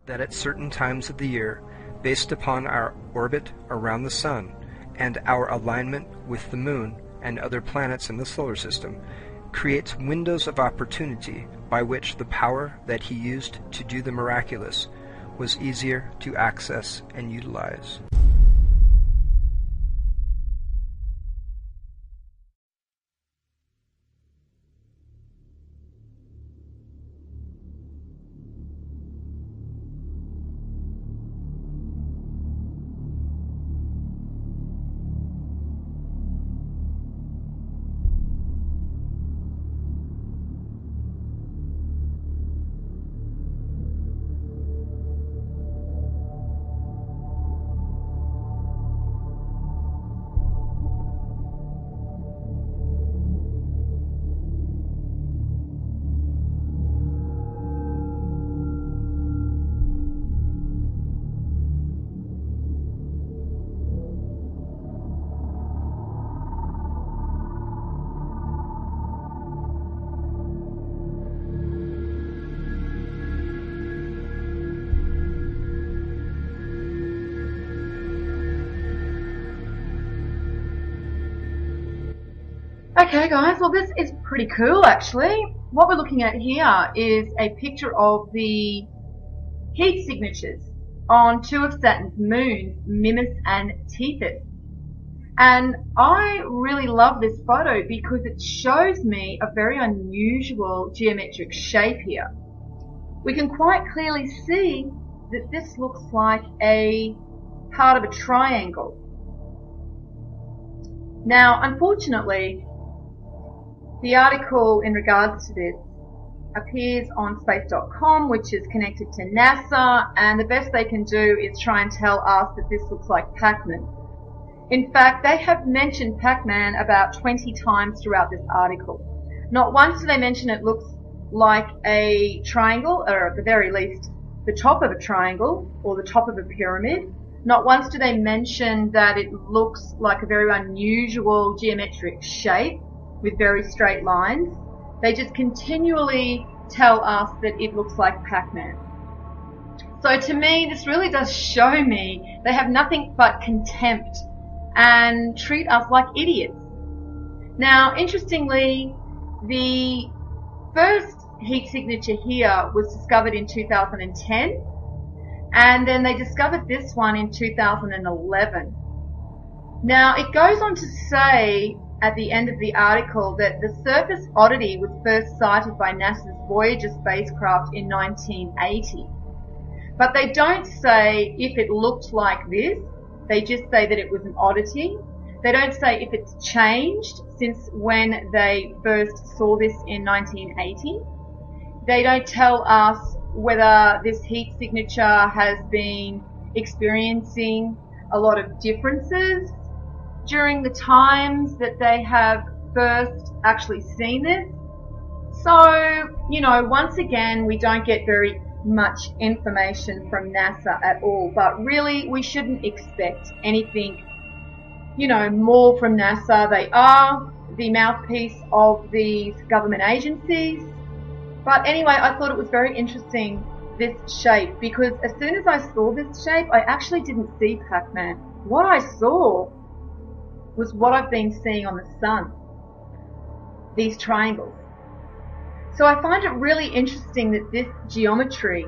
that at certain times of the year, based upon our orbit around the Sun and our alignment with the Moon and other planets in the solar system, creates windows of opportunity by which the power that he used to do the miraculous was easier to access and utilize. Okay guys, well this is pretty cool actually. What we're looking at here is a picture of the heat signatures on two of Saturn's moons, Mimas and Tethys. And I really love this photo because it shows me a very unusual geometric shape here. We can quite clearly see that this looks like a part of a triangle. Now, unfortunately, the article in regards to this appears on space.com, which is connected to NASA, and the best they can do is try and tell us that this looks like Pac-Man. In fact, they have mentioned Pac-Man about 20 times throughout this article. Not once do they mention it looks like a triangle, or at the very least, the top of a triangle, or the top of a pyramid. Not once do they mention that it looks like a very unusual geometric shape with very straight lines. They just continually tell us that it looks like Pac-Man. So to me, this really does show me they have nothing but contempt and treat us like idiots. Now, interestingly, the first heat signature here was discovered in 2010, and then they discovered this one in 2011. Now, it goes on to say at the end of the article that the surface oddity was first sighted by NASA's Voyager spacecraft in 1980. But they don't say if it looked like this, they just say that it was an oddity. They don't say if it's changed since when they first saw this in 1980. They don't tell us whether this heat signature has been experiencing a lot of differences during the times that they have first actually seen this. So, you know, once again, we don't get very much information from NASA at all, but really we shouldn't expect anything, you know, more from NASA. They are the mouthpiece of these government agencies. But anyway, I thought it was very interesting, this shape, because as soon as I saw this shape, I actually didn't see Pac-Man. What I saw was what I've been seeing on the Sun, these triangles. So I find it really interesting that this geometry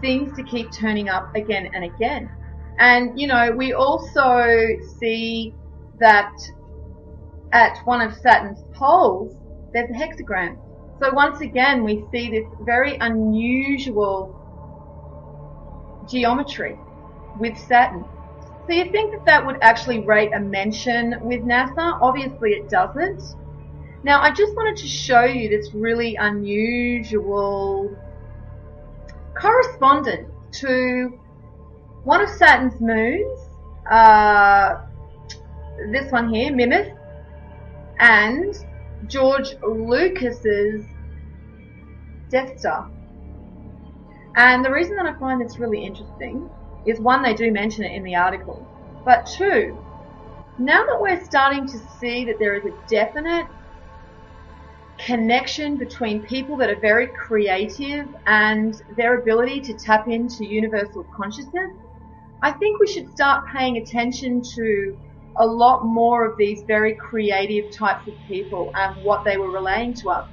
seems to keep turning up again and again. And, you know, we also see that at one of Saturn's poles, there's a hexagram. So once again, we see this very unusual geometry with Saturn. So you think that that would actually rate a mention with NASA? Obviously it doesn't. Now I just wanted to show you this really unusual correspondence to one of Saturn's moons, this one here, Mimas, and George Lucas's Death Star. And the reason that I find this really interesting is, one, they do mention it in the article, but two, now that we're starting to see that there is a definite connection between people that are very creative and their ability to tap into universal consciousness, I think we should start paying attention to a lot more of these very creative types of people and what they were relaying to us.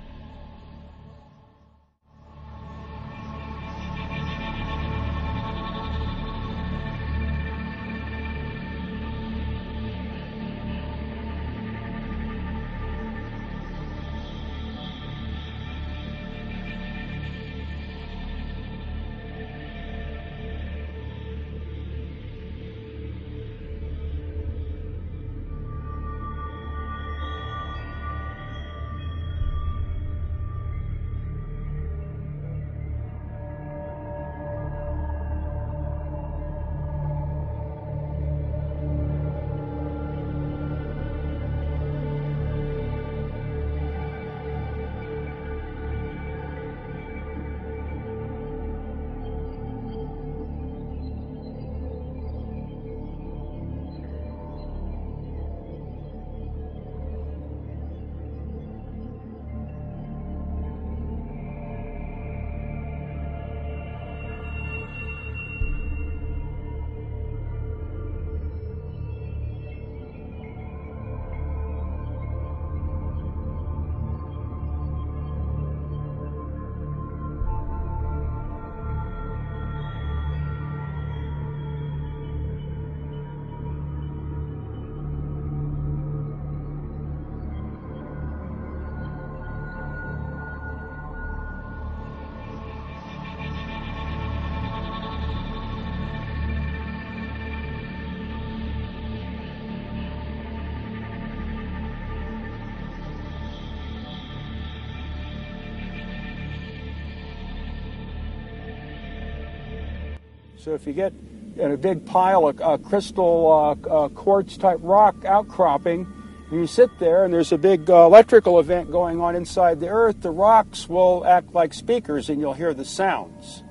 So if you get in a big pile of crystal quartz type rock outcropping, and you sit there and there's a big electrical event going on inside the earth, the rocks will act like speakers and you'll hear the sounds.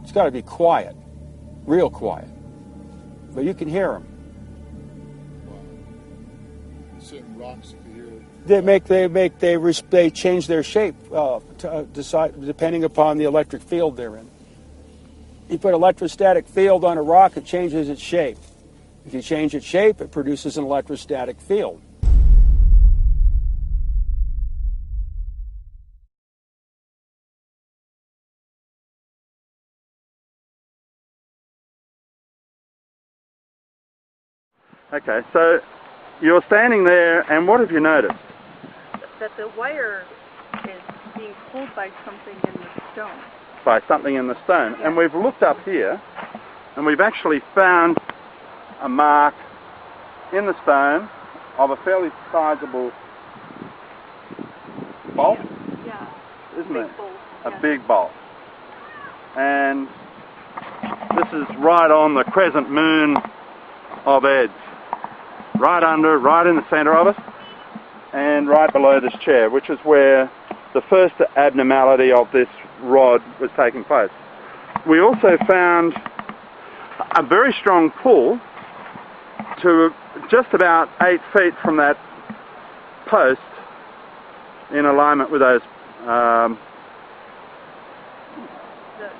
It's got to be quiet, real quiet, but you can hear them. Wow. Certain rocks you hear. They change their shape depending upon the electric field they're in. You put electrostatic field on a rock, it changes its shape. If you change its shape, it produces an electrostatic field. Okay, so you're standing there, and what have you noticed? That the wire is being pulled by something in the stone. By something in the stone. Yeah. And we've looked up here, and we've actually found a mark in the stone of a fairly sizable bolt. Yeah. Isn't Big it? bolt. A Yeah. big bolt. And this is right on the crescent moon of Eds. Right in the centre of it, and right below this chair, which is where the first abnormality of this rod was taking place. We also found a very strong pull to just about 8 feet from that post in alignment with those,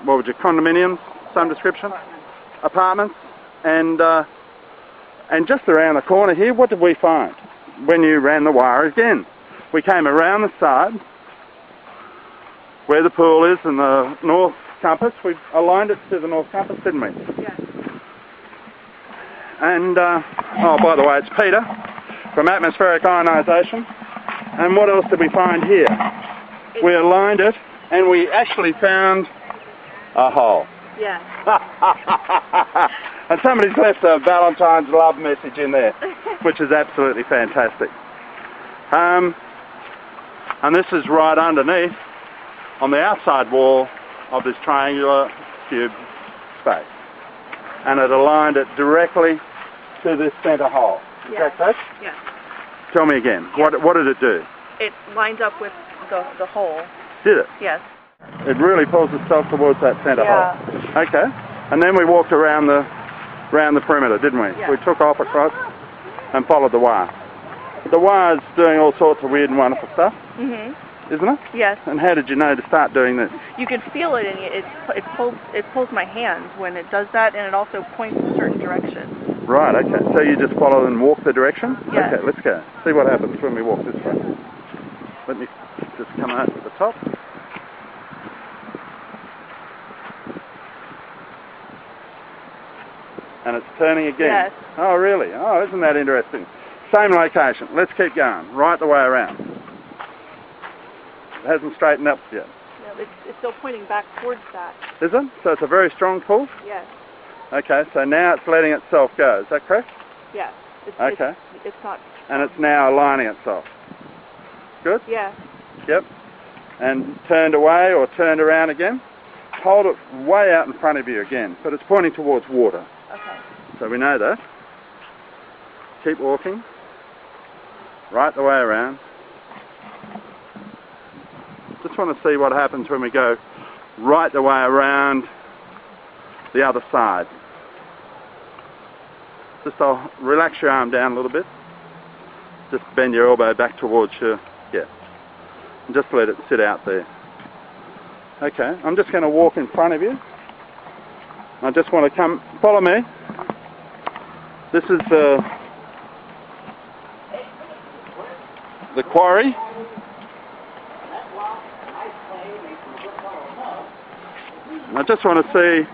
what would you, condominiums, some description? Apartments. And just around the corner here, what did we find when you ran the wire again? We came around the side where the pool is and the north compass. We aligned it to the north compass, didn't we? Yeah. And, oh, by the way, it's Peter from Atmospheric Ionisation. And what else did we find here? We aligned it and we actually found a hole. Yeah. And somebody's left a Valentine's love message in there, which is absolutely fantastic. And this is right underneath, on the outside wall of this triangular cube space. And it aligned it directly to this centre hole. Is that correct? Yeah. Tell me again, what did it do? It lines up with the hole. Did it? Yes. It really pulls itself towards that centre Yeah. hole. Okay. And then we walked around the perimeter, didn't we? Yeah. We took off across and followed the wire. the wire's doing all sorts of weird and wonderful stuff, isn't it? Yes. And how did you know to start doing this? You can feel it, and it pulls my hand when it does that, and it also points in certain directions. Right, okay. So you just follow and walk the direction? Yes. Okay, let's go. See what happens when we walk this way. Let me just come out to the top. And it's turning again. Yes. Oh, really? Oh, isn't that interesting? Same location. Let's keep going. Right the way around. It hasn't straightened up yet. No, it's still pointing back towards that. Is it? So it's a very strong pull? Yes. Okay, so now it's letting itself go. Is that correct? Yes. Okay. It's not. And it's now aligning itself. Good? Yes. Yep. And turned away or turned around again. Hold it way out in front of you again, but it's pointing towards water. Okay. So we know that. Keep walking. Right the way around. Just want to see what happens when we go right the way around the other side. Just relax your arm down a little bit. Just bend your elbow back towards you. Yeah. And just let it sit out there. Okay, I'm just going to walk in front of you. I just want to come, follow me. This is the quarry. I just want to see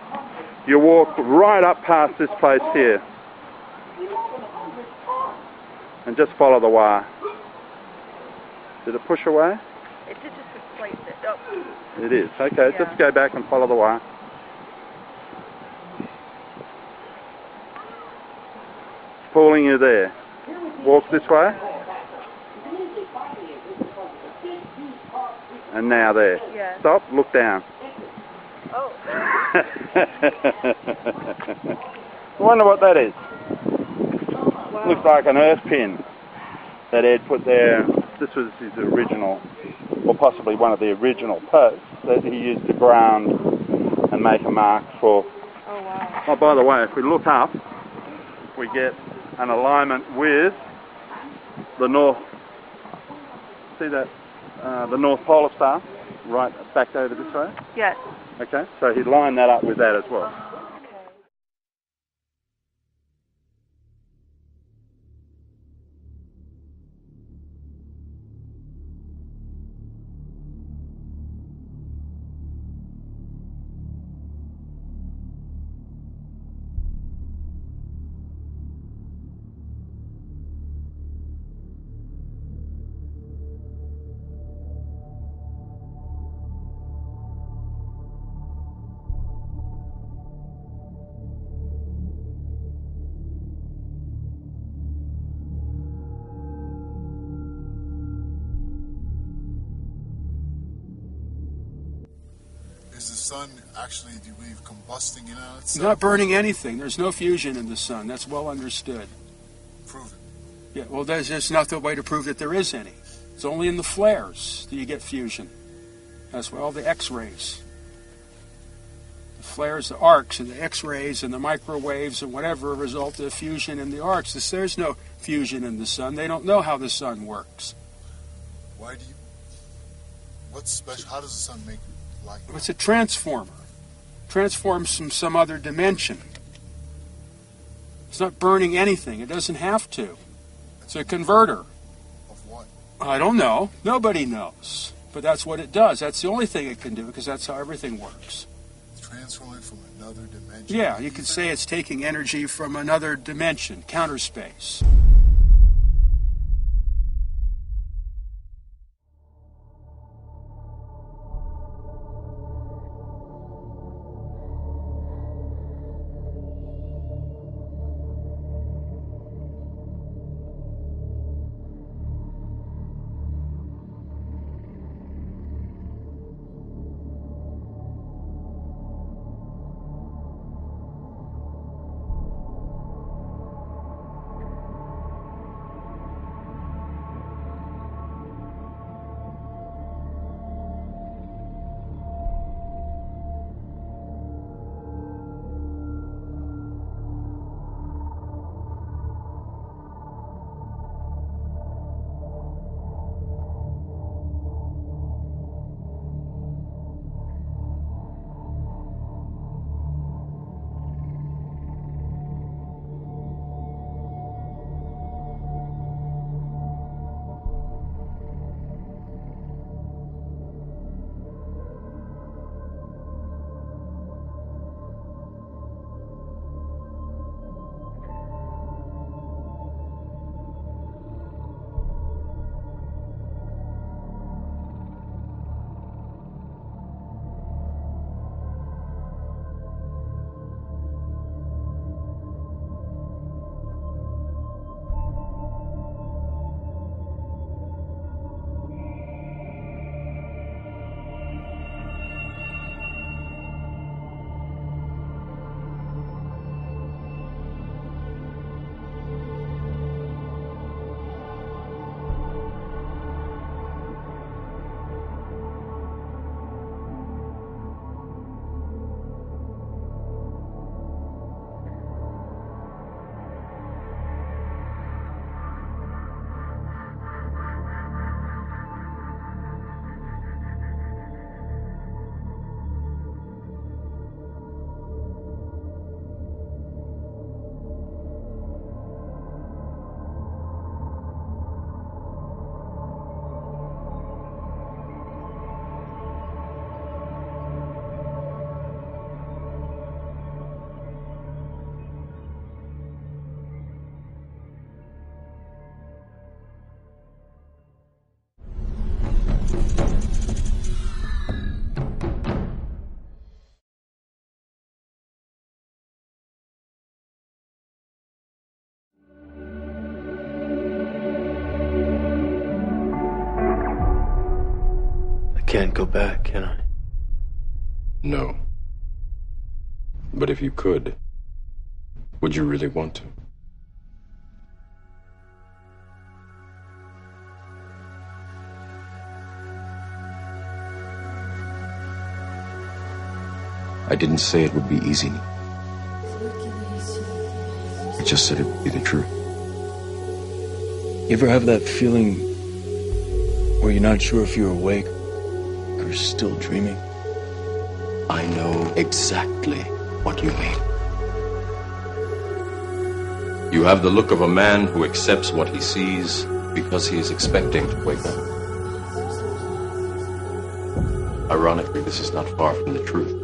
you walk right up past this place here and just follow the wire. Did it push away? It did just displace it. Oh. It is. Okay, Yeah. just go back and follow the wire. Pulling you there. Walk this way. And now there. Yeah. Stop, look down. Oh. I wonder what that is. Wow. Looks like an earth pin that Ed put there. This was his original, or possibly one of the original posts that he used to ground and make a mark for. Oh, wow. Oh, by the way, if we look up, we get an alignment with the north. See that? The North Polar Star, right back over this way. Yes. Okay, so he lined that up with that as well. Is the sun actually, do you believe, combusting in on It's itself? not burning anything. There's no fusion in the sun. That's well understood. Prove it. Yeah, well, there's just not the way to prove that there is any. It's only in the flares that you get fusion. That's why all the X-rays. The flares, the arcs, and the X-rays, and the microwaves, and whatever result of fusion in the arcs. There's no fusion in the sun. They don't know how the sun works. Why do you, what's special, how does the sun make light? It's a transformer. Transforms from some other dimension. It's not burning anything. It doesn't have to. It's a converter. Of what? I don't know. Nobody knows. But that's what it does. That's the only thing it can do, because that's how everything works. Transforming from another dimension? Yeah, you could say it's taking energy from another dimension, counter space. can't go back, can I? No. But if you could, would you really want to? I didn't say it would be easy. I just said it would be the truth. You ever have that feeling where you're not sure if you're awake or still dreaming? I know exactly what you mean. You have the look of a man who accepts what he sees because he is expecting to wake up. Ironically, this is not far from the truth.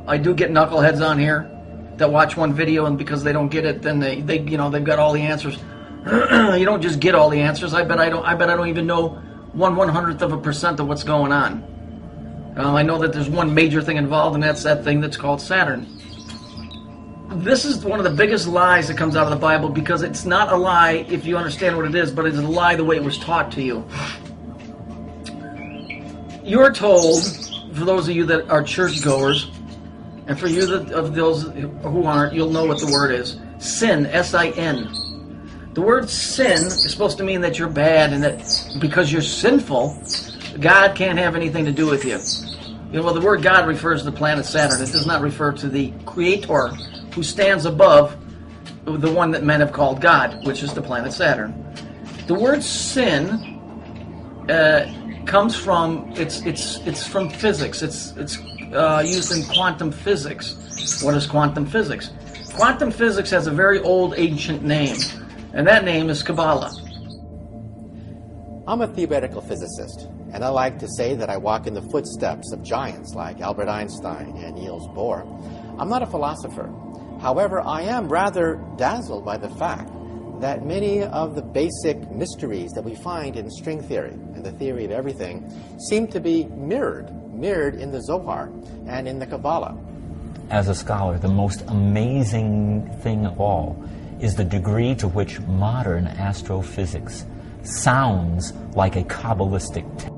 I do get knuckleheads on here that watch one video, and because they don't get it, then they they've got all the answers. You don't just get all the answers. I bet I don't even know 1/100% of what's going on. I know that there's one major thing involved, and that's that thing that's called Saturn. This is one of the biggest lies that comes out of the Bible, because it's not a lie if you understand what it is, but it's a lie the way it was taught to you. You're told, for those of you that are churchgoers, and for you of those who aren't, you'll know what the word is. Sin, S-I-N. The word sin is supposed to mean that you're bad, and that because you're sinful, God can't have anything to do with you. You know, well, the word God refers to the planet Saturn. It does not refer to the Creator, who stands above the one that men have called God, which is the planet Saturn. The word sin comes from it's from physics. It's used in quantum physics. What is quantum physics? Quantum physics has a very old, ancient name, and that name is Kabbalah. I'm a theoretical physicist, and I like to say that I walk in the footsteps of giants like Albert Einstein and Niels Bohr. I'm not a philosopher. However, I am rather dazzled by the fact that many of the basic mysteries that we find in string theory and the theory of everything seem to be mirrored in the Zohar and in the Kabbalah. As a scholar, the most amazing thing of all is the degree to which modern astrophysics sounds like a Kabbalistic text.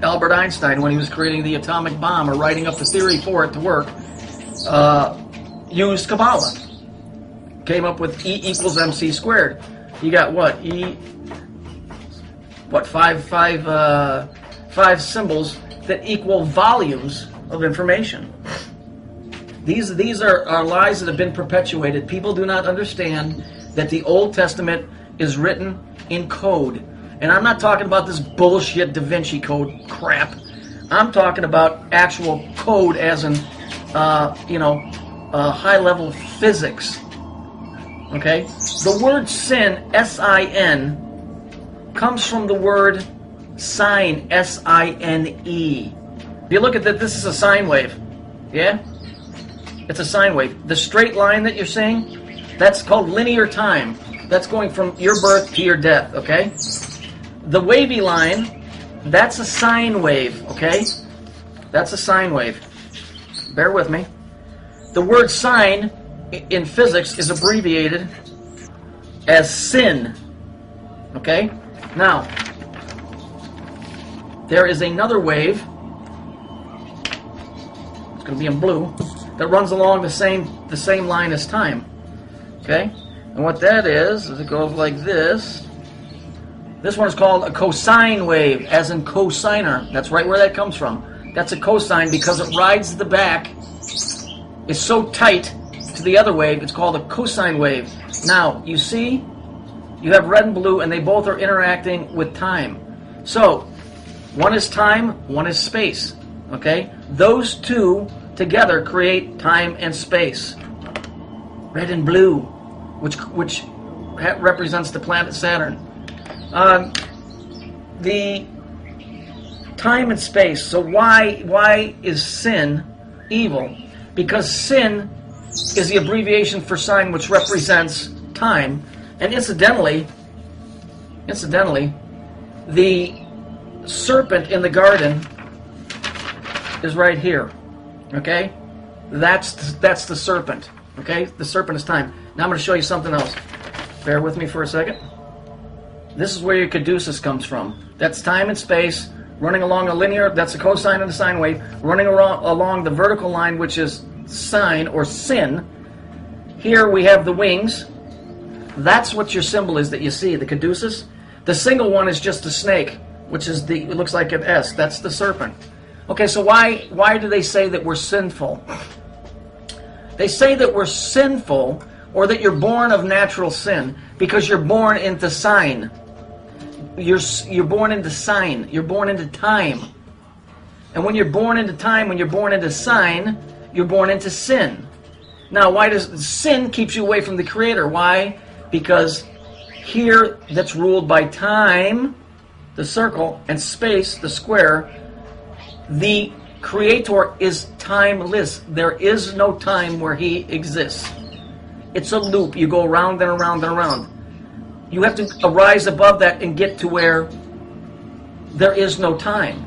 Albert Einstein, when he was creating the atomic bomb or writing up the theory for it to work, used Kabbalah. Came up with E equals MC squared. You got what? Five symbols that equal volumes of information. These are lies that have been perpetuated. People do not understand that the Old Testament is written in code. And I'm not talking about this bullshit Da Vinci Code crap. I'm talking about actual code as in, high-level physics. Okay? The word sin, S-I-N, comes from the word sine, S-I-N-E. If you look at that, this is a sine wave. Yeah? It's a sine wave. The straight line that you're seeing, that's called linear time. That's going from your birth to your death, okay? The wavy line, that's a sine wave, okay? That's a sine wave. Bear with me. The word sine in physics is abbreviated as sin, okay? Now, there is another wave, it's going to be in blue, that runs along the same line as time, okay? And what that is it goes like this. This one is called a cosine wave, as in cosigner. That's right where that comes from. That's a cosine because it rides the back. It's so tight to the other wave, it's called a cosine wave. Now, you see, you have red and blue, and they both are interacting with time. So, one is time, one is space. Okay? Those two together create time and space. Red and blue, which represents the planet Saturn. The time and space. So why is sin evil? Because sin is the abbreviation for sign, which represents time. And incidentally, the serpent in the garden is right here. Okay? That's the serpent. Okay? The serpent is time. Now I'm going to show you something else. Bear with me for a second. This is where your caduceus comes from. That's time and space running along a linear, that's the cosine of the sine wave, running along the vertical line, which is sine or sin. Here we have the wings. That's what your symbol is that you see, the caduceus. The single one is just a snake, which is it looks like an S. That's the serpent. Okay, so why do they say that we're sinful? They say that we're sinful, or that you're born of natural sin, because you're born into sign. You're born into sign. You're born into time. And when you're born into time, when you're born into sign, you're born into sin. Now, why does sin keeps you away from the Creator? Why? Because here, that's ruled by time, the circle, and space, the square. The Creator is timeless. There is no time where He exists. It's a loop. You go around and around and around. You have to arise above that and get to where there is no time.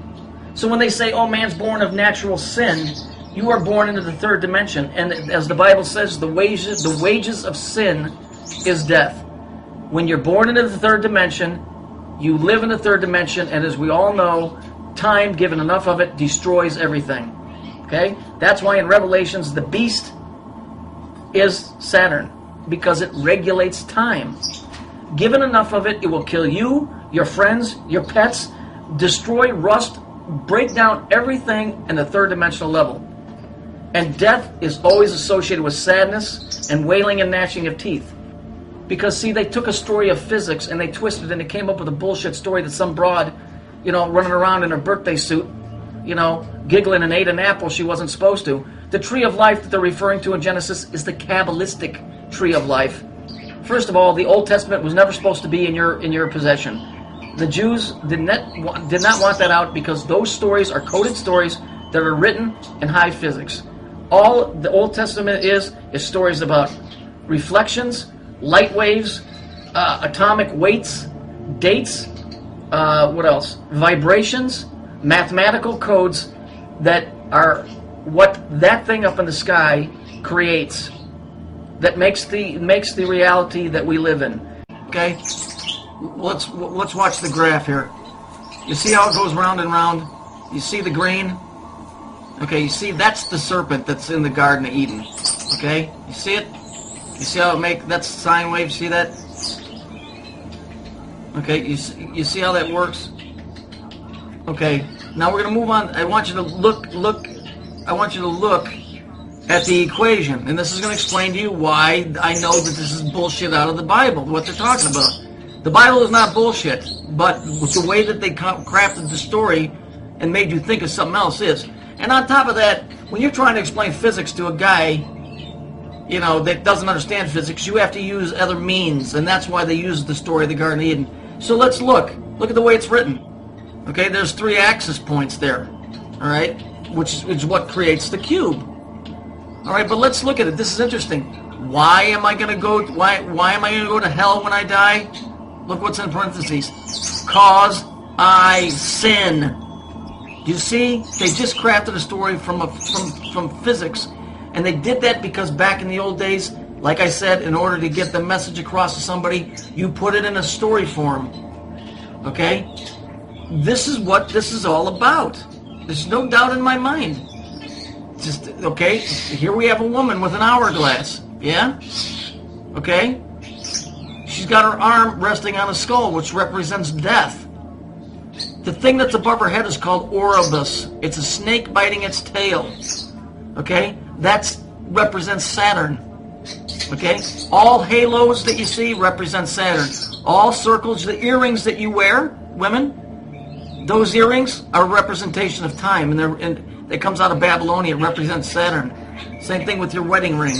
So when they say, oh, man's born of natural sin, you are born into the third dimension. And as the Bible says, the wages of sin is death. When you're born into the third dimension, you live in the third dimension, and as we all know, time, given enough of it, destroys everything. Okay? That's why in Revelations, the beast is Saturn, because it regulates time. Given enough of it, it will kill you, your friends, your pets, destroy, rust, break down everything in the third dimensional level. And death is always associated with sadness and wailing and gnashing of teeth. Because, see, they took a story of physics and they twisted and they came up with a bullshit story that some broad, running around in her birthday suit, giggling and ate an apple she wasn't supposed to. The tree of life that they're referring to in Genesis is the Kabbalistic tree of life. First of all, the Old Testament was never supposed to be in your possession. The Jews did not want that out because those stories are coded stories that are written in high physics. All the Old Testament is stories about reflections, light waves, atomic weights, dates, what else? Vibrations, mathematical codes that are what that thing up in the sky creates, that makes the reality that we live in. Okay, let's watch the graph here. You see how it goes round and round? You see the green? Okay, you see that's the serpent that's in the Garden of Eden. Okay, you see it? You see how that's sine wave? See that? Okay, you see how that works? Okay, now we're going to move on. I want you to look. I want you to look at the equation, and this is going to explain to you why I know that this is bullshit out of the Bible. What they're talking about. The Bible is not bullshit, but the way that they crafted the story and made you think of something else is. And on top of that, when you're trying to explain physics to a guy, that doesn't understand physics, you have to use other means, and that's why they use the story of the Garden of Eden. So let's look. Look at the way it's written. Okay, there's 3 axis points there. All right, which is what creates the cube. All right, but let's look at it. This is interesting. Why am I going to go? Why am I going to go to hell when I die? Look what's in parentheses. Cause I sin. You see, they just crafted a story from physics, and they did that because back in the old days, like I said, in order to get the message across to somebody, you put it in a story form. Okay? This is what this is all about. There's no doubt in my mind. Just, okay, here we have a woman with an hourglass. Yeah? Okay? She's got her arm resting on a skull, which represents death. The thing that's above her head is called Oribus. It's a snake biting its tail. Okay? That represents Saturn. Okay? All halos that you see represent Saturn. All circles, the earrings that you wear, women, those earrings are a representation of time, and it comes out of Babylonia. It represents Saturn. Same thing with your wedding ring.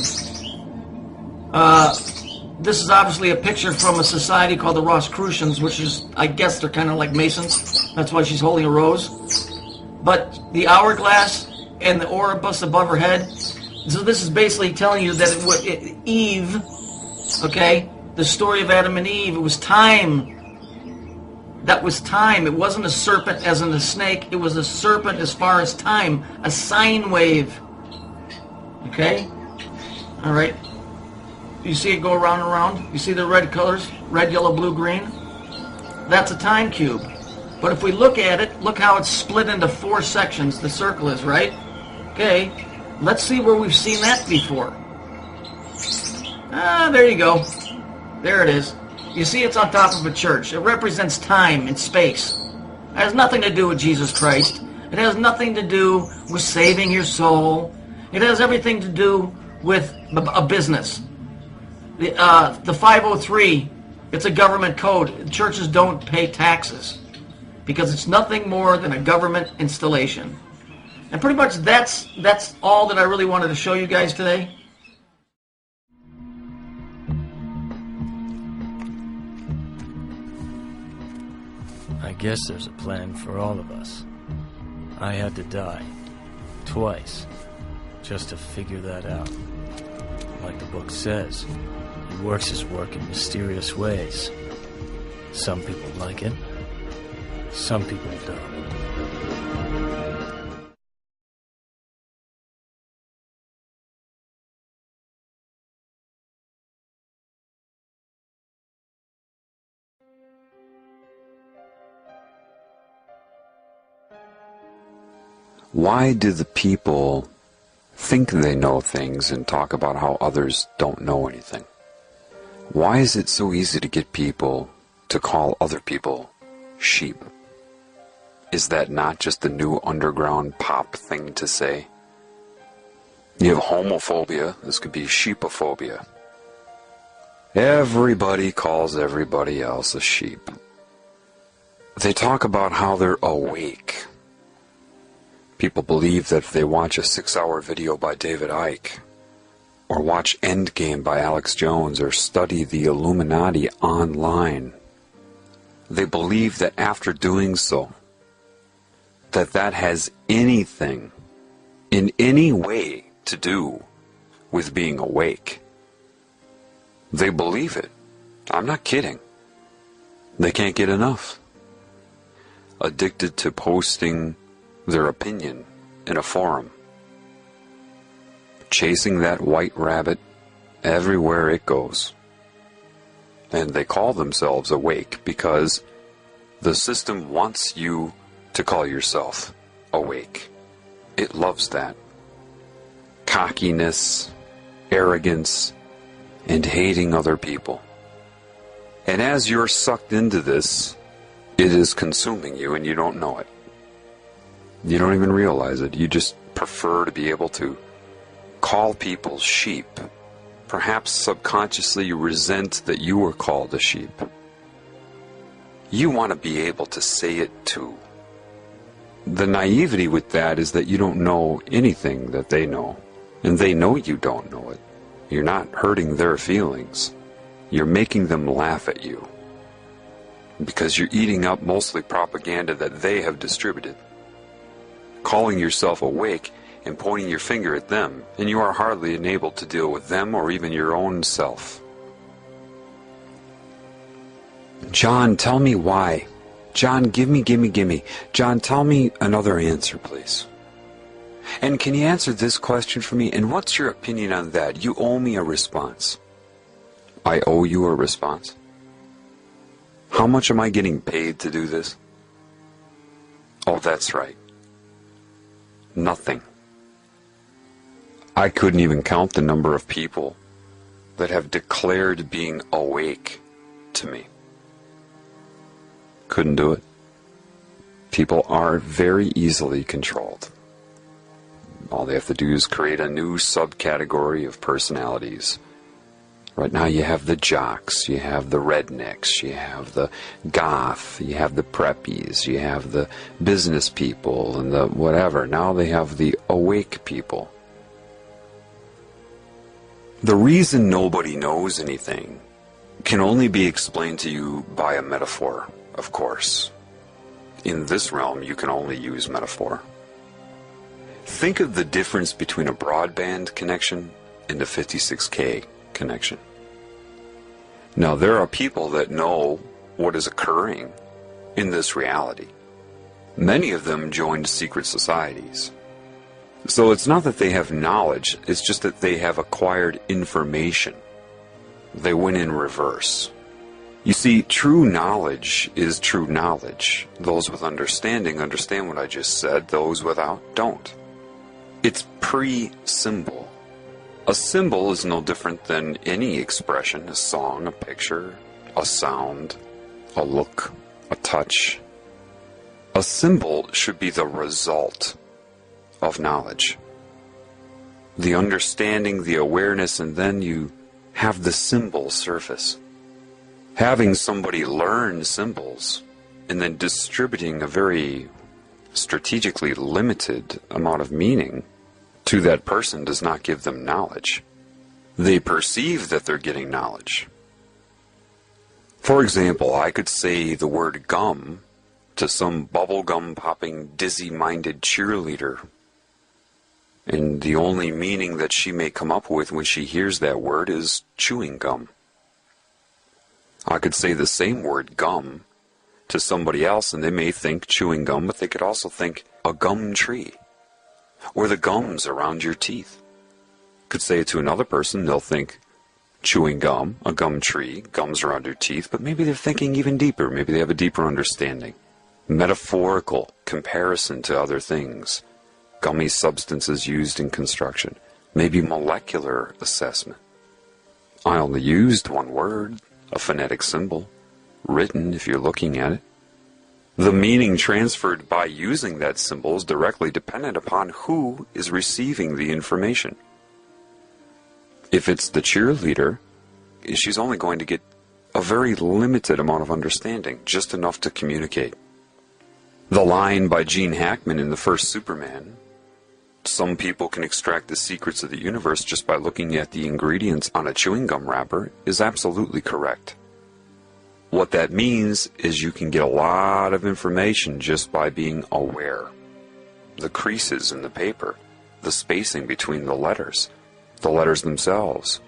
This is obviously a picture from a society called the Rosicrucians, which is, I guess they're kind of like Masons. That's why she's holding a rose. But the hourglass and the Oribus above her head, so this is basically telling you that Eve, okay, the story of Adam and Eve, it was time. That was time. It wasn't a serpent as in a snake. It was a serpent as far as time, a sine wave. Okay? All right. You see it go around and around? You see the red colors? Red, yellow, blue, green? That's a time cube. But if we look at it, look how it's split into 4 sections. The circle is, right? Okay. Let's see where we've seen that before. There you go. There it is. You see it's on top of a church. It represents time and space. It has nothing to do with Jesus Christ. It has nothing to do with saving your soul. It has everything to do with a business. The 503, it's a government code. Churches don't pay taxes because it's nothing more than a government installation. And pretty much that's all that I really wanted to show you guys today. I guess there's a plan for all of us. I had to die. Twice. Just to figure that out. Like the book says, he works his work in mysterious ways. Some people like it. Some people don't. Why do the people think they know things and talk about how others don't know anything? Why is it so easy to get people to call other people sheep? Is that not just the new underground pop thing to say? You have homophobia, this could be sheepophobia. Everybody calls everybody else a sheep. They talk about how they're awake. People believe that if they watch a 6-hour video by David Icke, or watch Endgame by Alex Jones, or study the Illuminati online, they believe that after doing so, that has anything, in any way, to do with being awake. They believe it. I'm not kidding. They can't get enough. Addicted to posting their opinion in a forum. Chasing that white rabbit everywhere it goes. And they call themselves awake because the system wants you to call yourself awake. It loves that. Cockiness, arrogance, and hating other people. And as you're sucked into this, it is consuming you and you don't know it. You don't even realize it. You just prefer to be able to call people sheep. Perhaps subconsciously you resent that you were called a sheep. You want to be able to say it too. The naivety with that is that you don't know anything that they know. And they know you don't know it. You're not hurting their feelings. You're making them laugh at you. Because you're eating up mostly propaganda that they have distributed. Calling yourself awake and pointing your finger at them, and you are hardly enabled to deal with them or even your own self. John, tell me why. John, give me. John, tell me another answer, please. And can you answer this question for me? And what's your opinion on that? You owe me a response. I owe you a response? How much am I getting paid to do this? Oh, that's right. Nothing. I couldn't even count the number of people that have declared being awake to me. Couldn't do it. People are very easily controlled. All they have to do is create a new subcategory of personalities. Right now you have the jocks, you have the rednecks, you have the goth, you have the preppies, you have the business people and the whatever. Now they have the awake people. The reason nobody knows anything can only be explained to you by a metaphor, of course. In this realm, you can only use metaphor. Think of the difference between a broadband connection and a 56K connection. Now, there are people that know what is occurring in this reality. Many of them joined secret societies. So it's not that they have knowledge, it's just that they have acquired information. They went in reverse. You see, true knowledge is true knowledge. Those with understanding understand what I just said, those without don't. It's pre-symbol. A symbol is no different than any expression, a song, a picture, a sound, a look, a touch. A symbol should be the result of knowledge. The understanding, the awareness, and then you have the symbol surface. Having somebody learn symbols and then distributing a very strategically limited amount of meaning to that person does not give them knowledge. They perceive that they're getting knowledge. For example, I could say the word gum to some bubblegum popping dizzy-minded cheerleader, and the only meaning that she may come up with when she hears that word is chewing gum. I could say the same word gum to somebody else and they may think chewing gum, but they could also think a gum tree or the gums around your teeth. Could say it to another person, they'll think chewing gum, a gum tree, gums around your teeth, but maybe they're thinking even deeper. Maybe they have a deeper understanding. Metaphorical comparison to other things. Gummy substances used in construction. Maybe molecular assessment. I only used one word, a phonetic symbol, written if you're looking at it. The meaning transferred by using that symbol is directly dependent upon who is receiving the information. If it's the cheerleader, she's only going to get a very limited amount of understanding, just enough to communicate. The line by Gene Hackman in the first Superman, some people can extract the secrets of the universe just by looking at the ingredients on a chewing gum wrapper, is absolutely correct. What that means is you can get a lot of information just by being aware. The creases in the paper, the spacing between the letters themselves,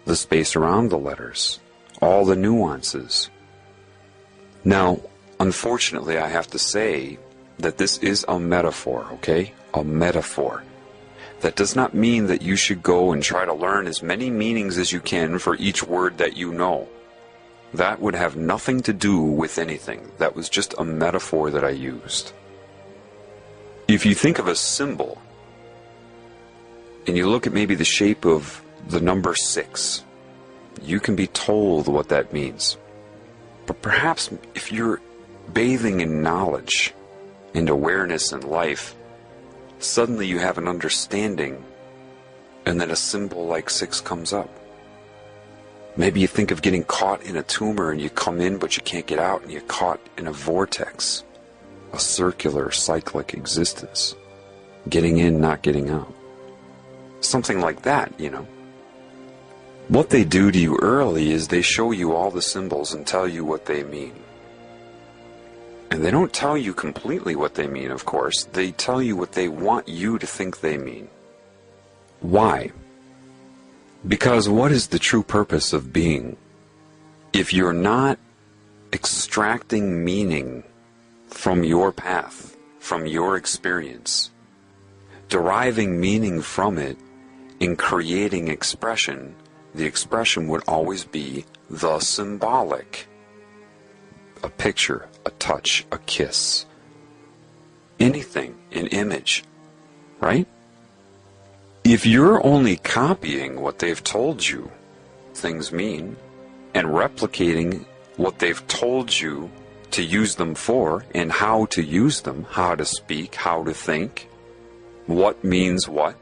the space around the letters, all the nuances. Now, unfortunately, I have to say that this is a metaphor, okay? A metaphor. That does not mean that you should go and try to learn as many meanings as you can for each word that you know. That would have nothing to do with anything. That was just a metaphor that I used. If you think of a symbol, and you look at maybe the shape of the number 6, you can be told what that means. But perhaps if you're bathing in knowledge and awareness in life, suddenly you have an understanding, and then a symbol like 6 comes up. Maybe you think of getting caught in a tumor and you come in but you can't get out, and you're caught in a vortex, a circular cyclic existence. Getting in, not getting out. Something like that, you know. What they do to you early is they show you all the symbols and tell you what they mean. And they don't tell you completely what they mean, of course. They tell you what they want you to think they mean. Why? Because what is the true purpose of being? If you're not extracting meaning from your path, from your experience, deriving meaning from it, and creating expression, the expression would always be the symbolic. A picture, a touch, a kiss, anything, an image, right? If you're only copying what they've told you things mean, and replicating what they've told you to use them for, and how to use them, how to speak, how to think, what means what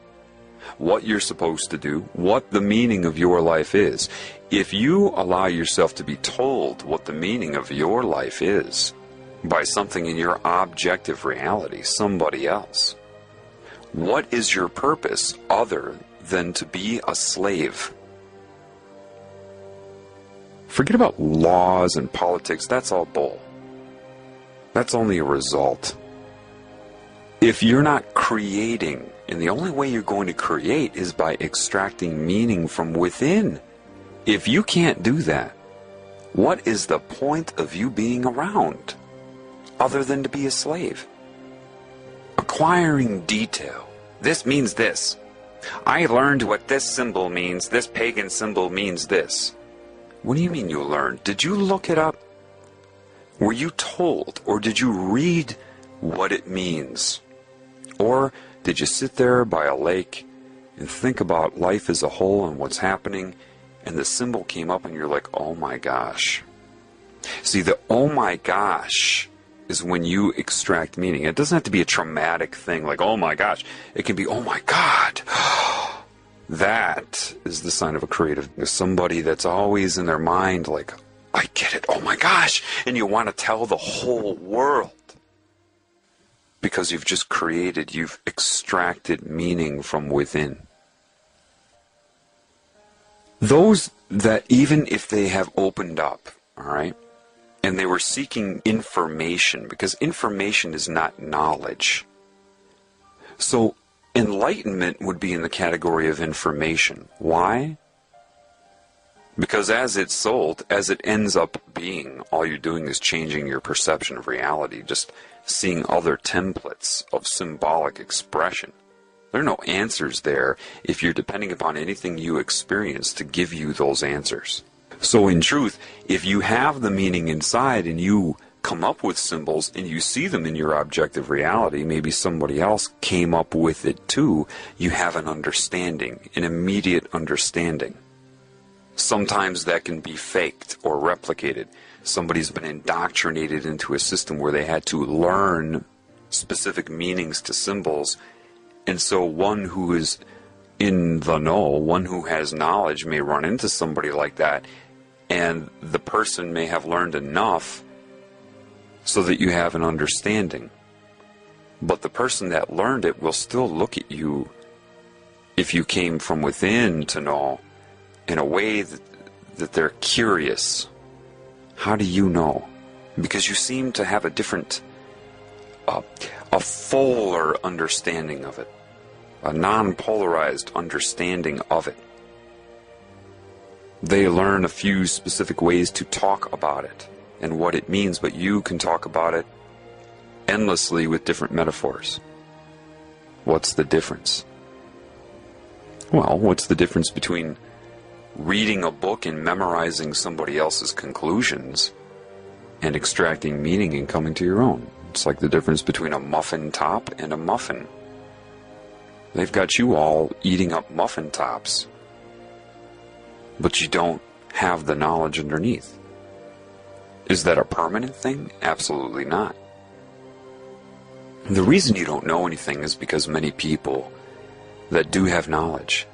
you're supposed to do, what the meaning of your life is. If you allow yourself to be told what the meaning of your life is by something in your objective reality, somebody else, what is your purpose other than to be a slave? Forget about laws and politics, that's all bull. That's only a result. If you're not creating, and the only way you're going to create is by extracting meaning from within. If you can't do that, what is the point of you being around other than to be a slave? Acquiring detail. This means this. I learned what this symbol means. This pagan symbol means this. What do you mean you learned? Did you look it up? Were you told, or did you read what it means? Or did you sit there by a lake and think about life as a whole and what's happening, and the symbol came up and you're like, oh my gosh. See, the oh my gosh is when you extract meaning. It doesn't have to be a traumatic thing like, oh my gosh. It can be, oh my God. That is the sign of a creative. Somebody that's always in their mind like, I get it, oh my gosh. And you want to tell the whole world. Because you've just created, you've extracted meaning from within. Those that, even if they have opened up, all right, and they were seeking information, because information is not knowledge. So enlightenment would be in the category of information. Why? Because as it's sold, as it ends up being, all you're doing is changing your perception of reality, just seeing other templates of symbolic expression. There are no answers there if you're depending upon anything you experience to give you those answers. So in truth, if you have the meaning inside and you come up with symbols and you see them in your objective reality, maybe somebody else came up with it too, you have an understanding, an immediate understanding. Sometimes that can be faked or replicated. Somebody's been indoctrinated into a system where they had to learn specific meanings to symbols, and so one who is in the know, one who has knowledge may run into somebody like that and the person may have learned enough so that you have an understanding. But the person that learned it will still look at you, if you came from within to know, in a way that they're curious. How do you know? Because you seem to have a different, a fuller understanding of it, a non-polarized understanding of it. They learn a few specific ways to talk about it and what it means, but you can talk about it endlessly with different metaphors. What's the difference? Well, what's the difference between reading a book and memorizing somebody else's conclusions and extracting meaning and coming to your own? It's like the difference between a muffin top and a muffin. They've got you all eating up muffin tops, but you don't have the knowledge underneath. Is that a permanent thing? Absolutely not. The reason you don't know anything is because many people that do have knowledge,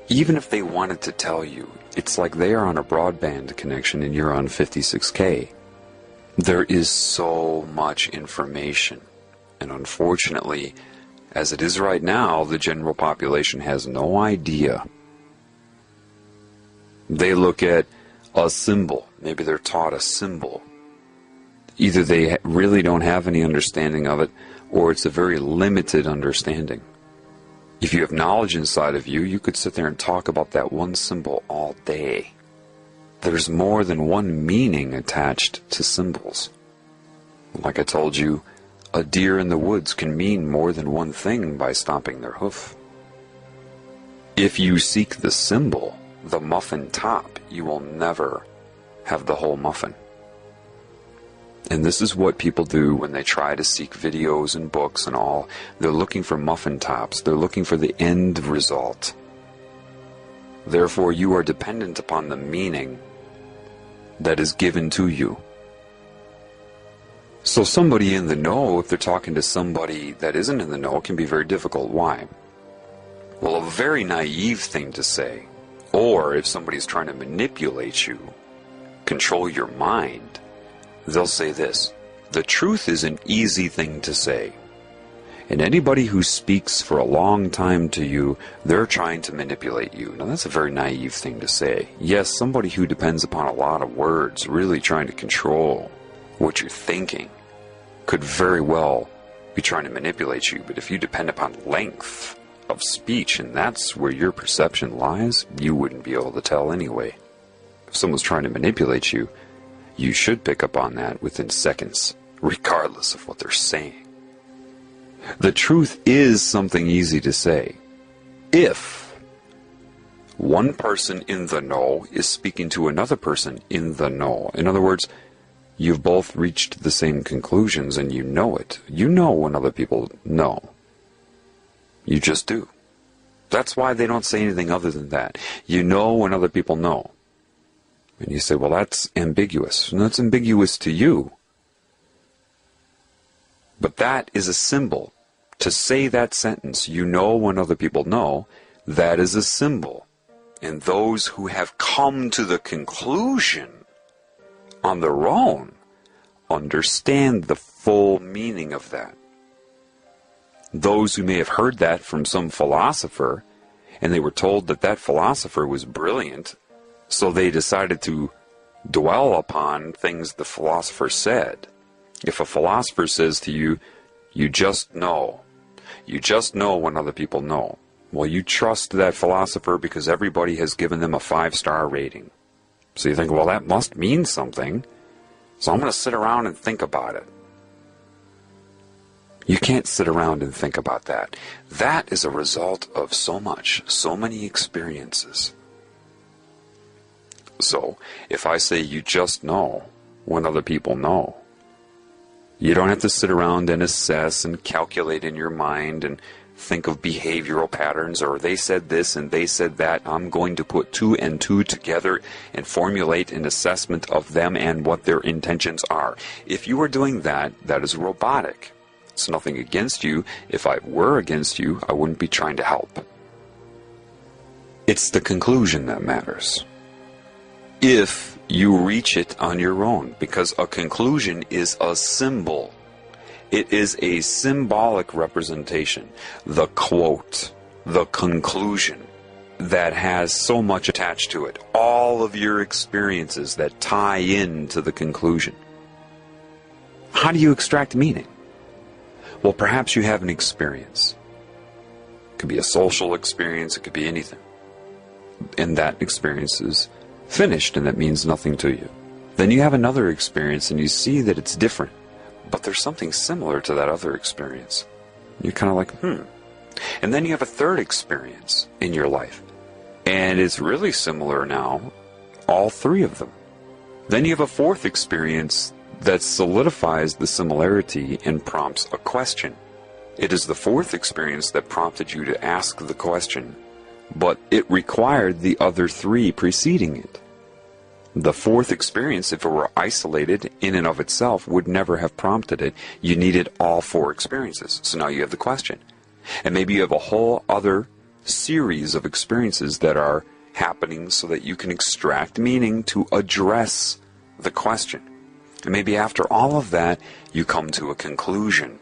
even if they wanted to tell you, it's like they are on a broadband connection and you're on 56K. There is so much information, and unfortunately, as it is right now, the general population has no idea. They look at a symbol, maybe they're taught a symbol. Either they really don't have any understanding of it, or it's a very limited understanding. If you have knowledge inside of you, you could sit there and talk about that one symbol all day. There's more than one meaning attached to symbols. Like I told you, a deer in the woods can mean more than one thing by stomping their hoof. If you seek the symbol, the muffin top, you will never have the whole muffin. And this is what people do when they try to seek videos and books and all. They're looking for muffin tops. They're looking for the end result. Therefore, you are dependent upon the meaning that is given to you. So somebody in the know, if they're talking to somebody that isn't in the know, it can be very difficult. Why? Well, a very naive thing to say, or if somebody's trying to manipulate you, control your mind, they'll say this: the truth is an easy thing to say. And anybody who speaks for a long time to you, they're trying to manipulate you. Now, that's a very naive thing to say. Yes, somebody who depends upon a lot of words, really trying to control what you're thinking, could very well be trying to manipulate you. But if you depend upon length of speech, and that's where your perception lies, you wouldn't be able to tell anyway. If someone's trying to manipulate you, you should pick up on that within seconds, regardless of what they're saying. The truth is something easy to say. If one person in the know is speaking to another person in the know, in other words, you've both reached the same conclusions and you know it. You know when other people know. You just do. That's why they don't say anything other than that. You know when other people know. And you say, well, that's ambiguous. No, it's ambiguous to you. But that is a symbol. To say that sentence, you know when other people know, that is a symbol. And those who have come to the conclusion on their own understand the full meaning of that. Those who may have heard that from some philosopher, and they were told that that philosopher was brilliant, so they decided to dwell upon things the philosopher said. If a philosopher says to you, you just know when other people know, well, you trust that philosopher because everybody has given them a 5-star rating. So you think, well, that must mean something, so I'm going to sit around and think about it. You can't sit around and think about that. That is a result of so many experiences. So, if I say you just know when other people know, you don't have to sit around and assess and calculate in your mind and think of behavioral patterns, or they said this and they said that. I'm going to put 2 and 2 together and formulate an assessment of them and what their intentions are. If you were doing that, that is robotic. It's nothing against you. If I were against you, I wouldn't be trying to help. It's the conclusion that matters. if you reach it on your own, because a conclusion is a symbol. It is a symbolic representation, the quote, the conclusion, that has so much attached to it. All of your experiences that tie into the conclusion. How do you extract meaning? Well, perhaps you have an experience. It could be a social experience, it could be anything. And that experience is finished, and that means nothing to you. Then you have another experience, and you see that it's different, but there's something similar to that other experience. You're kind of like, And then you have a third experience in your life, and it's really similar now, all three of them. Then you have a fourth experience that solidifies the similarity and prompts a question. It is the fourth experience that prompted you to ask the question, but it required the other three preceding it. The fourth experience, if it were isolated in and of itself, would never have prompted it. You needed all four experiences. So now you have the question. And maybe you have a whole other series of experiences that are happening so that you can extract meaning to address the question. And maybe after all of that, you come to a conclusion.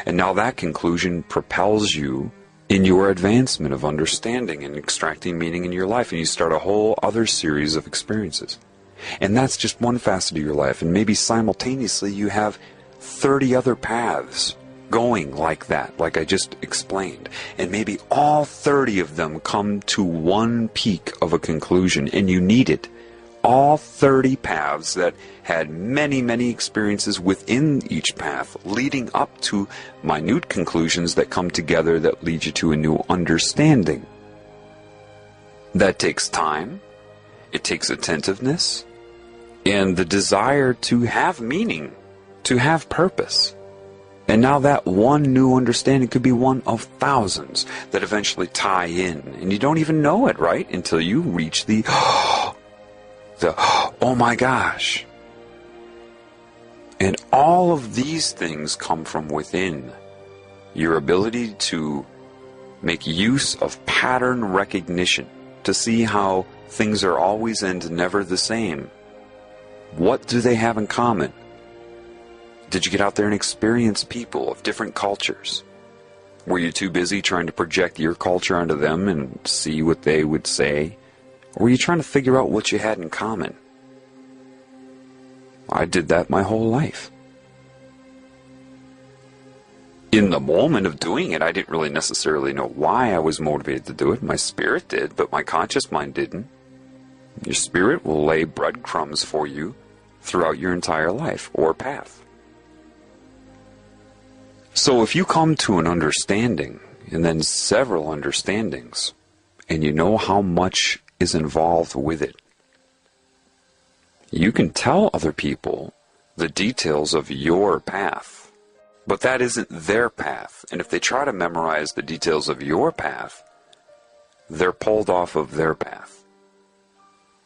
And now that conclusion propels you in your advancement of understanding and extracting meaning in your life, and you start a whole other series of experiences. And that's just one facet of your life, and maybe simultaneously you have 30 other paths going like that, like I just explained. And maybe all 30 of them come to one peak of a conclusion, and you need it. All 30 paths that had many, many experiences within each path, leading up to minute conclusions that come together that lead you to a new understanding. That takes time, it takes attentiveness, and the desire to have meaning, to have purpose. And now that one new understanding could be one of thousands that eventually tie in, and you don't even know it, right? Until you reach the oh my gosh. And all of these things come from within. Your ability to make use of pattern recognition, to see how things are always and never the same. What do they have in common? Did you get out there and experience people of different cultures? Were you too busy trying to project your culture onto them and see what they would say? Or were you trying to figure out what you had in common? I did that my whole life. In the moment of doing it, I didn't really necessarily know why I was motivated to do it. My spirit did, but my conscious mind didn't. Your spirit will lay breadcrumbs for you throughout your entire life or path. So if you come to an understanding, and then several understandings, and you know how much is involved with it, you can tell other people the details of your path, but that isn't their path. And if they try to memorize the details of your path, they're pulled off of their path.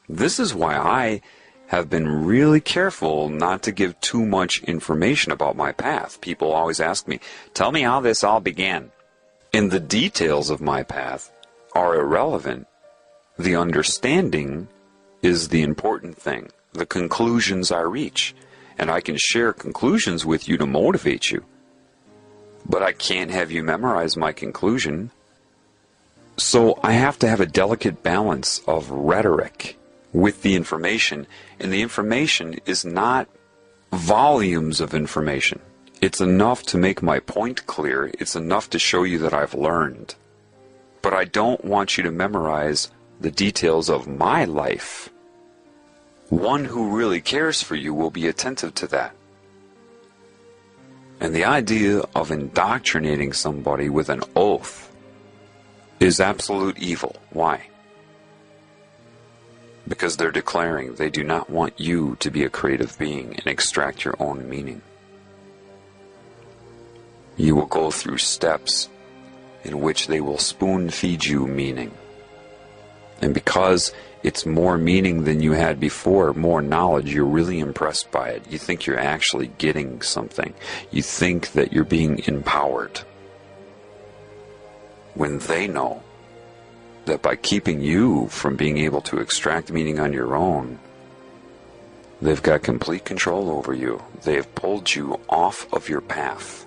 This is why I have been really careful not to give too much information about my path. People always ask me, tell me how this all began. And the details of my path are irrelevant. The understanding is the important thing. The conclusions I reach. And I can share conclusions with you to motivate you. But I can't have you memorize my conclusion. So I have to have a delicate balance of rhetoric with the information. And the information is not volumes of information. It's enough to make my point clear. It's enough to show you that I've learned. But I don't want you to memorize the details of my life. One who really cares for you will be attentive to that. And the idea of indoctrinating somebody with an oath is absolute evil. Why? Because they're declaring they do not want you to be a creative being and extract your own meaning. You will go through steps in which they will spoon feed you meaning. And because it's more meaning than you had before, more knowledge, you're really impressed by it. You think you're actually getting something. You think that you're being empowered. When they know that by keeping you from being able to extract meaning on your own, they've got complete control over you. They have pulled you off of your path.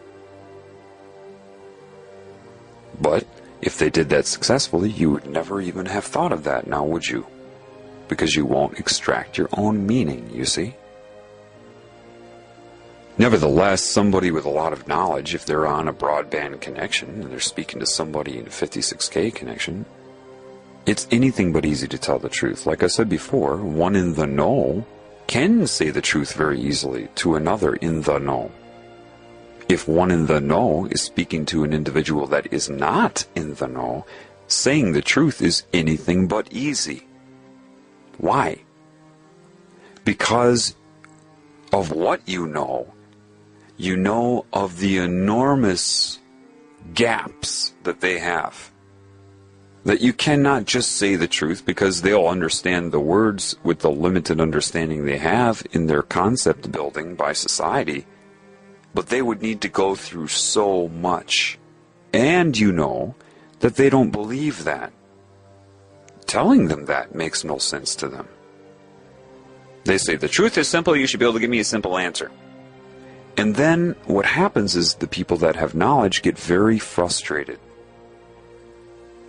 But if they did that successfully, you would never even have thought of that, now would you? Because you won't extract your own meaning, you see? Nevertheless, somebody with a lot of knowledge, if they're on a broadband connection and they're speaking to somebody in a 56K connection, it's anything but easy to tell the truth. Like I said before, one in the know can say the truth very easily to another in the know. If one in the know is speaking to an individual that is not in the know, saying the truth is anything but easy. Why? Because of what you know of the enormous gaps that they have. That you cannot just say the truth because they'll understand the words with the limited understanding they have in their concept building by society. But they would need to go through so much. And you know that they don't believe that. Telling them that makes no sense to them. They say, the truth is simple, you should be able to give me a simple answer. And then what happens is the people that have knowledge get very frustrated.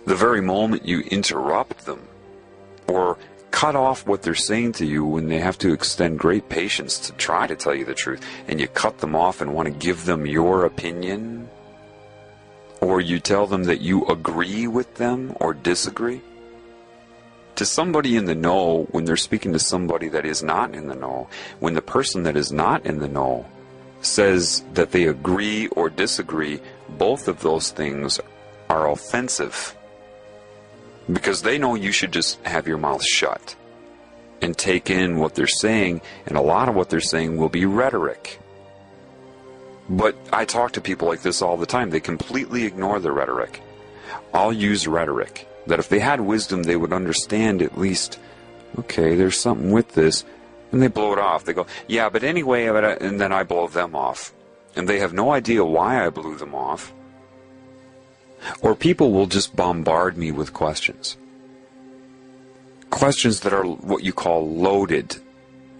The very moment you interrupt them or cut off what they're saying to you when they have to extend great patience to try to tell you the truth, and you cut them off and want to give them your opinion, or you tell them that you agree with them or disagree. To somebody in the know, when they're speaking to somebody that is not in the know, when the person that is not in the know says that they agree or disagree, both of those things are offensive. Because they know you should just have your mouth shut and take in what they're saying, and a lot of what they're saying will be rhetoric. But I talk to people like this all the time. They completely ignore the rhetoric. I'll use rhetoric. That if they had wisdom, they would understand at least, okay, there's something with this. And they blow it off. They go, yeah, but anyway, and then I blow them off. And they have no idea why I blew them off. Or people will just bombard me with questions. Questions that are what you call loaded.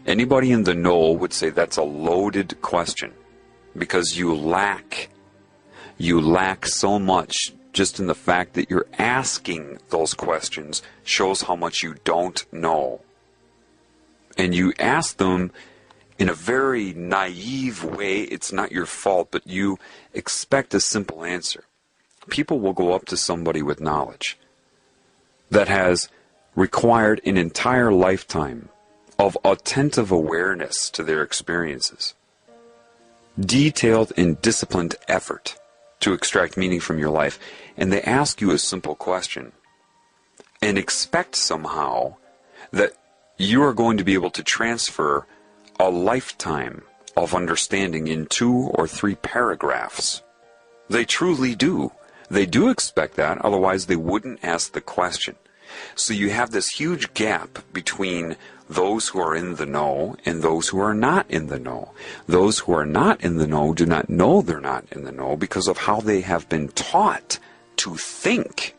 Anybody in the know would say that's a loaded question. Because you lack so much just in the fact that you're asking those questions shows how much you don't know. And you ask them in a very naive way. It's not your fault, but you expect a simple answer. People will go up to somebody with knowledge that has required an entire lifetime of attentive awareness to their experiences, detailed and disciplined effort to extract meaning from your life, and they ask you a simple question and expect somehow that you are going to be able to transfer a lifetime of understanding in 2 or 3 paragraphs. They truly do. They do expect that, otherwise they wouldn't ask the question. So you have this huge gap between those who are in the know and those who are not in the know. Those who are not in the know do not know they're not in the know because of how they have been taught to think.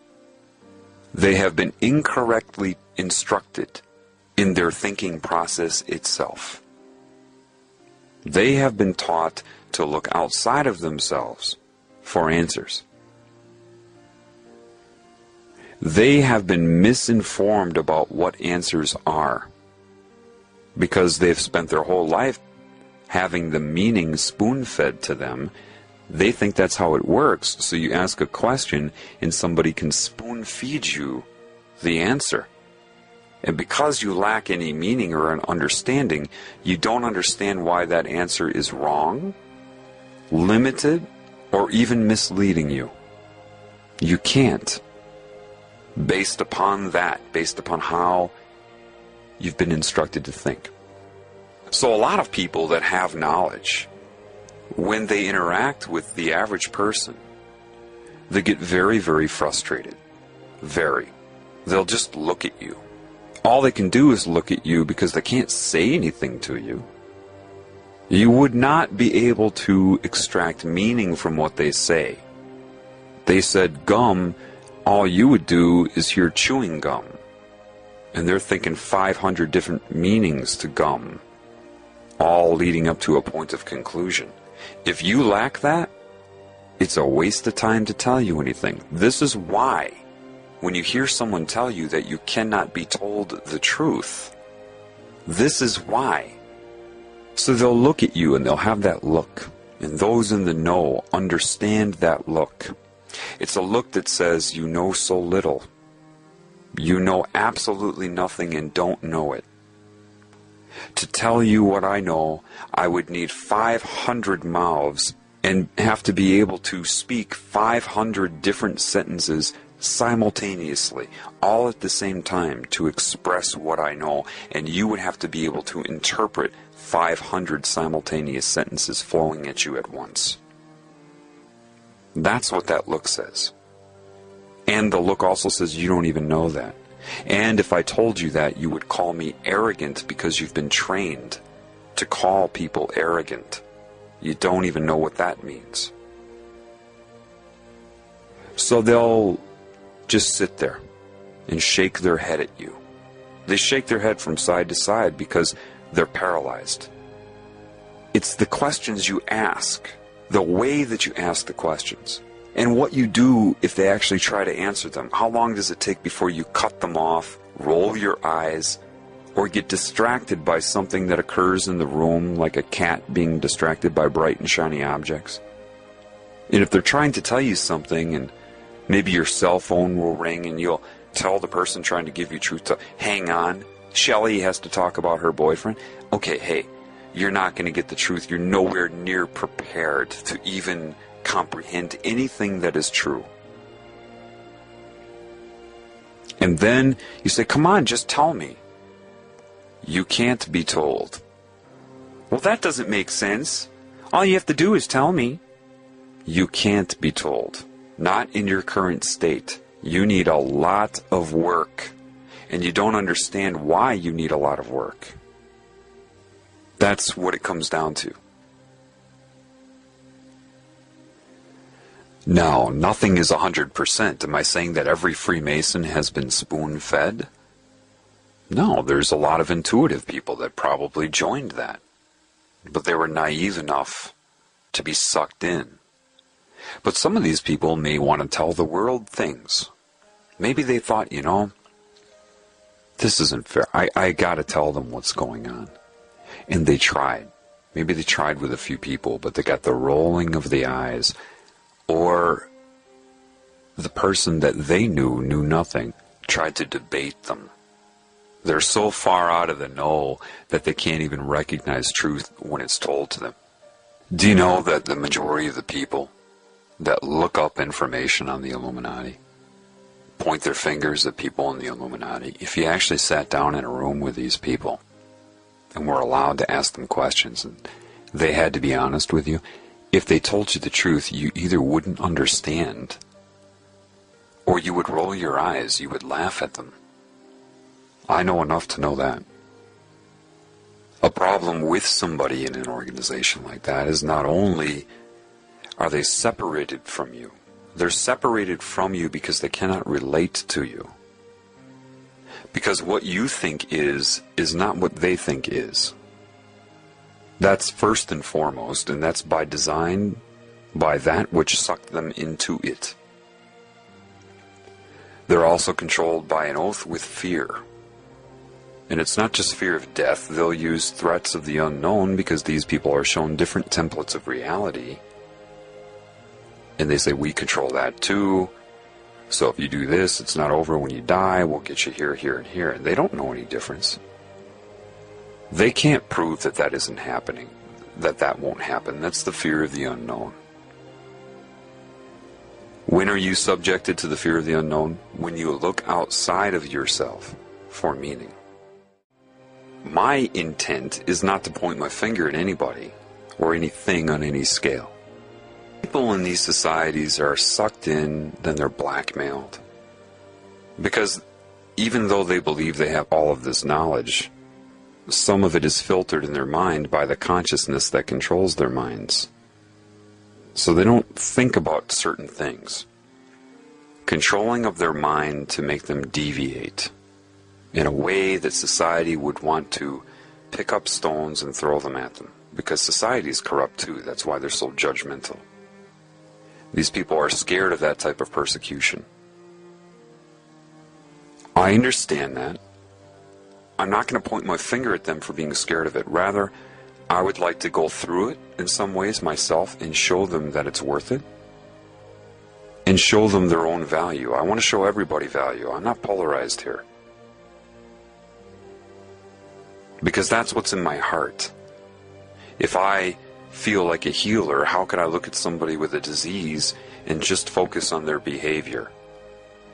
They have been incorrectly instructed in their thinking process itself. They have been taught to look outside of themselves for answers. They have been misinformed about what answers are because they've spent their whole life having the meaning spoon-fed to them. They think that's how it works, so you ask a question and somebody can spoon-feed you the answer. And because you lack any meaning or an understanding, you don't understand why that answer is wrong, limited, or even misleading you. You can't. Based upon that, based upon how you've been instructed to think. So a lot of people that have knowledge, when they interact with the average person, they get very, very frustrated. Very. They'll just look at you. All they can do is look at you because they can't say anything to you. You would not be able to extract meaning from what they say. They said gum all you would do is hear chewing gum. And they're thinking 500 different meanings to gum, all leading up to a point of conclusion. If you lack that, it's a waste of time to tell you anything. This is why, when you hear someone tell you that you cannot be told the truth, this is why. So they'll look at you and they'll have that look. And those in the know understand that look. It's a look that says, you know so little. You know absolutely nothing and don't know it. To tell you what I know, I would need 500 mouths and have to be able to speak 500 different sentences simultaneously, all at the same time, to express what I know, and you would have to be able to interpret 500 simultaneous sentences flowing at you at once. That's what that look says. And the look also says you don't even know that. And if I told you that, you would call me arrogant because you've been trained to call people arrogant. You don't even know what that means. So they'll just sit there and shake their head at you. They shake their head from side to side because they're paralyzed. It's the questions you ask, the way that you ask the questions, and what you do if they actually try to answer them. How long does it take before you cut them off, roll your eyes, or get distracted by something that occurs in the room, like a cat being distracted by bright and shiny objects? And if they're trying to tell you something, and maybe your cell phone will ring and you'll tell the person trying to give you truth to hang on, Shelley has to talk about her boyfriend. Okay, hey, you're not going to get the truth. You're nowhere near prepared to even comprehend anything that is true. And then you say, come on, just tell me. You can't be told. Well, that doesn't make sense. All you have to do is tell me. You can't be told. Not in your current state. You need a lot of work. And you don't understand why you need a lot of work. That's what it comes down to. Now, nothing is 100%. Am I saying that every Freemason has been spoon-fed? No, there's a lot of intuitive people that probably joined that. But they were naive enough to be sucked in. But some of these people may want to tell the world things. Maybe they thought, you know, this isn't fair. I gotta tell them what's going on. And they tried. Maybe they tried with a few people, but they got the rolling of the eyes. Or the person that they knew nothing, tried to debate them. They're so far out of the know that they can't even recognize truth when it's told to them. Do you know that the majority of the people that look up information on the Illuminati point their fingers at people in the Illuminati? If you actually sat down in a room with these people and were allowed to ask them questions and they had to be honest with you, if they told you the truth, you either wouldn't understand or you would roll your eyes, you would laugh at them. I know enough to know that. A problem with somebody in an organization like that is not only are they separated from you, they're separated from you because they cannot relate to you. Because what you think is not what they think is. That's first and foremost, and that's by design, by that which sucked them into it. They're also controlled by an oath with fear. And it's not just fear of death. They'll use threats of the unknown because these people are shown different templates of reality. And they say, we control that too. So if you do this, it's not over when you die. We'll get you here, here, and here. And they don't know any difference. They can't prove that that isn't happening, that won't happen. That's the fear of the unknown. When are you subjected to the fear of the unknown? When you look outside of yourself for meaning. My intent is not to point my finger at anybody or anything on any scale. People in these societies are sucked in, then they're blackmailed. Because even though they believe they have all of this knowledge, some of it is filtered in their mind by the consciousness that controls their minds. So they don't think about certain things. controlling of their mind to make them deviate in a way that society would want to pick up stones and throw them at them. Because society is corrupt too. That's why they're so judgmental. These people are scared of that type of persecution. I understand that. I'm not going to point my finger at them for being scared of it. Rather, I would like to go through it in some ways myself and show them that it's worth it. And show them their own value. I want to show everybody value. I'm not polarized here. Because that's what's in my heart. If I feel like a healer, how could I look at somebody with a disease and just focus on their behavior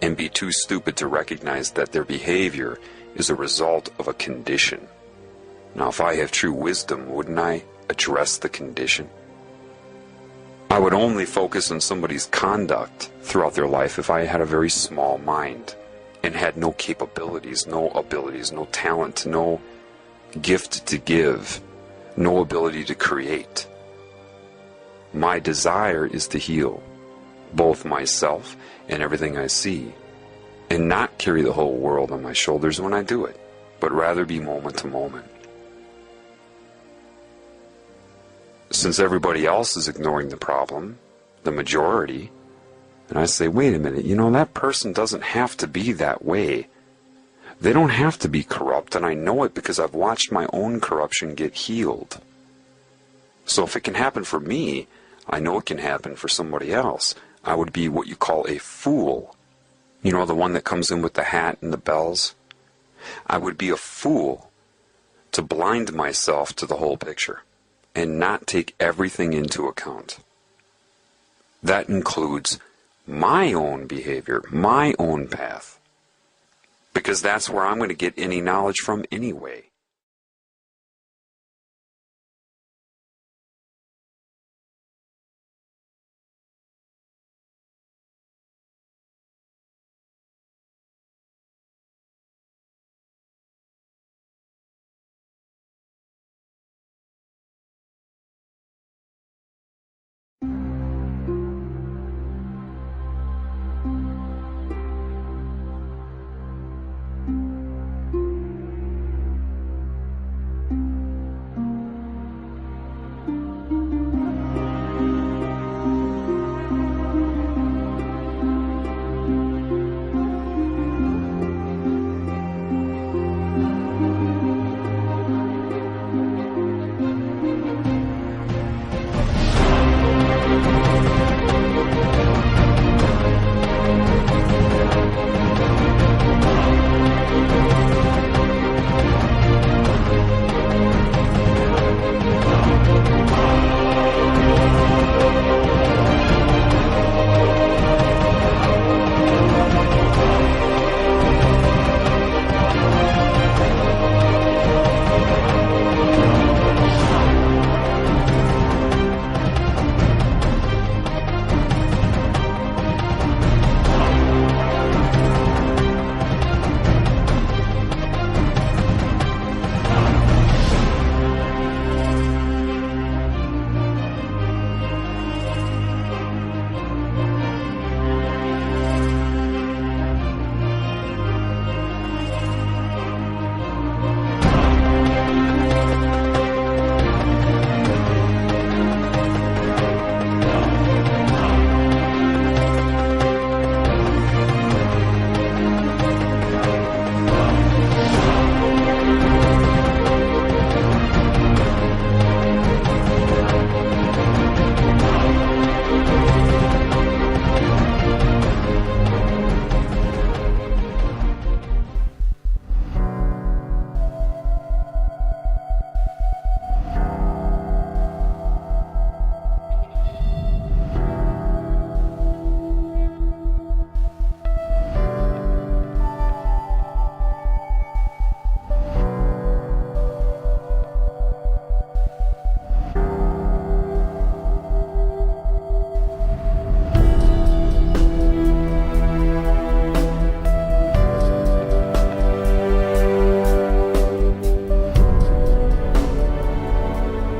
and be too stupid to recognize that their behavior is a result of a condition? Now, if I have true wisdom, wouldn't I address the condition? I would only focus on somebody's conduct throughout their life if I had a very small mind and had no capabilities, no abilities, no talent, no gift to give, no ability to create. My desire is to heal both myself and everything I see, and not carry the whole world on my shoulders when I do it, but rather be moment to moment. Since everybody else is ignoring the problem, the majority, and I say, wait a minute, that person doesn't have to be that way. They don't have to be corrupt, and I know it because I've watched my own corruption get healed. So if it can happen for me, I know it can happen for somebody else. I would be what you call a fool. The one that comes in with the hat and the bells? I would be a fool to blind myself to the whole picture and not take everything into account. That includes my own behavior, my own path. Because that's where I'm going to get any knowledge from anyway.